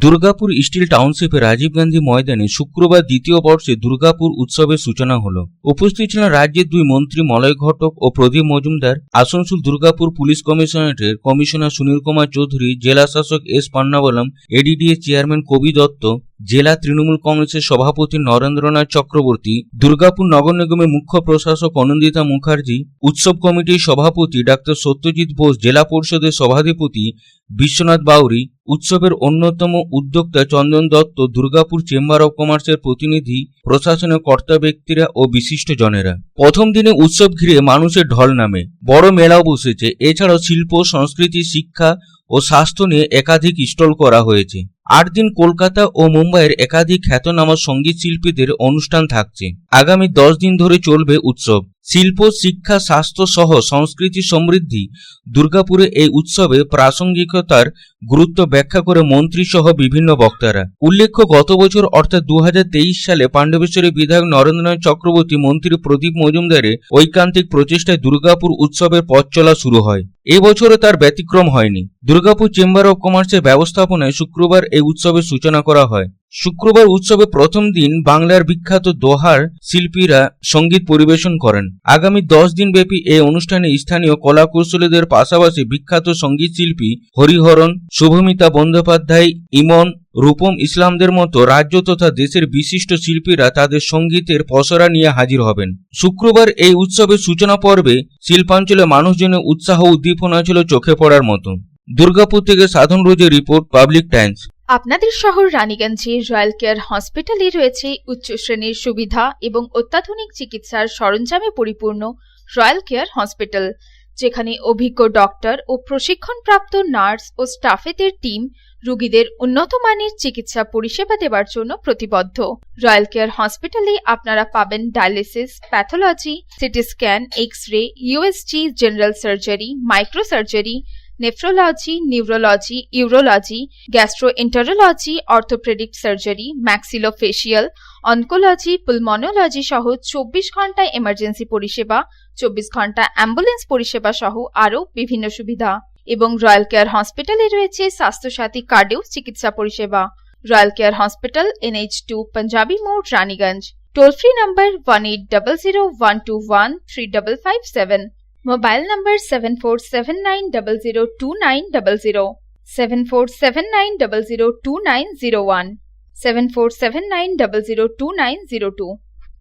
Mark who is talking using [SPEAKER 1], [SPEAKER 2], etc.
[SPEAKER 1] Durgapur still টাউনশিপে Rajib Gandhi ময়দানে শুক্রবার দ্বিতীয় বর্ষে দুর্গাপুর উৎসবের সূচনা হলো। উপস্থিত ছিলেন রাজ্যের দুই মন্ত্রী মলয় ঘটক ও প্রদীপ মজুমদার, আসানসোল দুর্গাপুর পুলিশ কমিশনারেটের কমিশনার সুনীল কুমার চৌধুরী, জেলা শাসক এস পান্নাবলম, এডিডিএ চেয়ারম্যান কবি দত্ত, জেলা তৃণমূল কংগ্রেসের সভাপতি নরেন্দ্রনাথ চক্রবর্তী, দুর্গাপুর নগর নিগমের মুখ্য প্রশাসক অনন্দিতা মুখার্জি, উৎসব কমিটির সভাপতি ডাক্তার সত্যজিৎ বোস, জেলা পরিষদের সভাধিপতি বিশ্বনাথ বাউরি, উৎসবের অন্যতম উদ্যোক্তা চন্দন দত্ত, দুর্গাপুর চেম্বার অব কমার্সের প্রতিনিধি, প্রশাসনের কর্তা ব্যক্তিরা ও বিশিষ্ট জনেরা। প্রথম দিনে উৎসব ঘিরে মানুষের ঢল নামে, বড় মেলাও বসেছে। এছাড়াও শিল্প, সংস্কৃতি, শিক্ষা ও স্বাস্থ্য নিয়ে একাধিক স্টল করা হয়েছে। 8 দিন কলকাতা ও মুম্বাইয়ের একাধিক খ্যাতনামা সঙ্গীত শিল্পীদের অনুষ্ঠান থাকছে। আগামী 10 দিন ধরে চলবে উৎসব। শিল্প, শিক্ষা, স্বাস্থ্য সহ সংস্কৃতি সমৃদ্ধি দুর্গাপুরে এই উৎসবে প্রাসঙ্গিকতার গুরুত্ব ব্যাখ্যা করে মন্ত্রী সহ বিভিন্ন বক্তারা। উল্লেখ্য, গত বছর অর্থাৎ 2023 সালে পাণ্ডবেশ্বরের বিধায়ক নরেন্দ্রনাথ চক্রবর্তী, মন্ত্রী প্রদীপ মজুমদারের ঐকান্তিক প্রচেষ্টায় দুর্গাপুর উৎসবের পথ চলা শুরু হয়। এবছরও তার ব্যতিক্রম হয়নি। দুর্গাপুর চেম্বার অব কমার্সের ব্যবস্থাপনায় শুক্রবার এই উৎসবের সূচনা করা হয়। শুক্রবার উৎসবে প্রথম দিন বাংলার বিখ্যাত দোহার শিল্পীরা সঙ্গীত পরিবেশন করেন। আগামী 10 দিন ব্যাপী এই অনুষ্ঠানে স্থানীয় কলাকুশলীদের পাশাপাশি বিখ্যাত সঙ্গীত শিল্পী হরিহরন, শুভমিতা বন্দ্যোপাধ্যায়, ইমন, রূপম ইসলামদের মতো রাজ্য তথা দেশের বিশিষ্ট শিল্পীরা তাদের সঙ্গীতের পসরা নিয়ে হাজির হবেন। শুক্রবার এই উৎসবের সূচনা পর্বে শিল্পাঞ্চলে মানুষজনের উৎসাহ উদ্দীপনা ছিল চোখে পড়ার মতো। দুর্গাপুর থেকে সাধন রোজের রিপোর্ট, পাবলিক টাইমস।
[SPEAKER 2] আপনাদের শহর রানীগঞ্জে রয়্যাল কেয়ার হসপিটালে রয়েছে উচ্চ শ্রেণীর সুবিধা এবং অত্যাধুনিক চিকিৎসার সরঞ্জামে পরিপূর্ণ রয়্যাল কেয়ার হসপিটাল, যেখানে অভিজ্ঞ ডক্টর ও প্রশিক্ষণপ্রাপ্ত নার্স ও স্টাফেদের টিম রোগীদের উন্নত মানের চিকিৎসা পরিষেবা দেওয়ার জন্য প্রতিবদ্ধ। রয়্যাল কেয়ার হসপিটালে আপনারা পাবেন dialysis, pathology, CT scan, X-ray, USG, general surgery, microsurgery, nephrology, neurology, urology, gastroenterology, orthopaedic surgery, maxillofacial, oncology, pulmonology সহ 24 ঘন্টা এমার্জেন্সি পরিষেবা, 24 ঘন্টা অ্যাম্বুলেন্স পরিষেবা সহ আরও বিভিন্ন সুবিধা। এবং রয়্যাল কেয়ার হসপিটালে রয়েছে স্বাস্থ্যসাথী কার্ডেও চিকিৎসা পরিষেবা। Royal care hospital, NH2 panjabi মোড়, Raniganj. Toll free number 1800-121-3557। Mobile number 7479002900, 7479002901, 7479002902।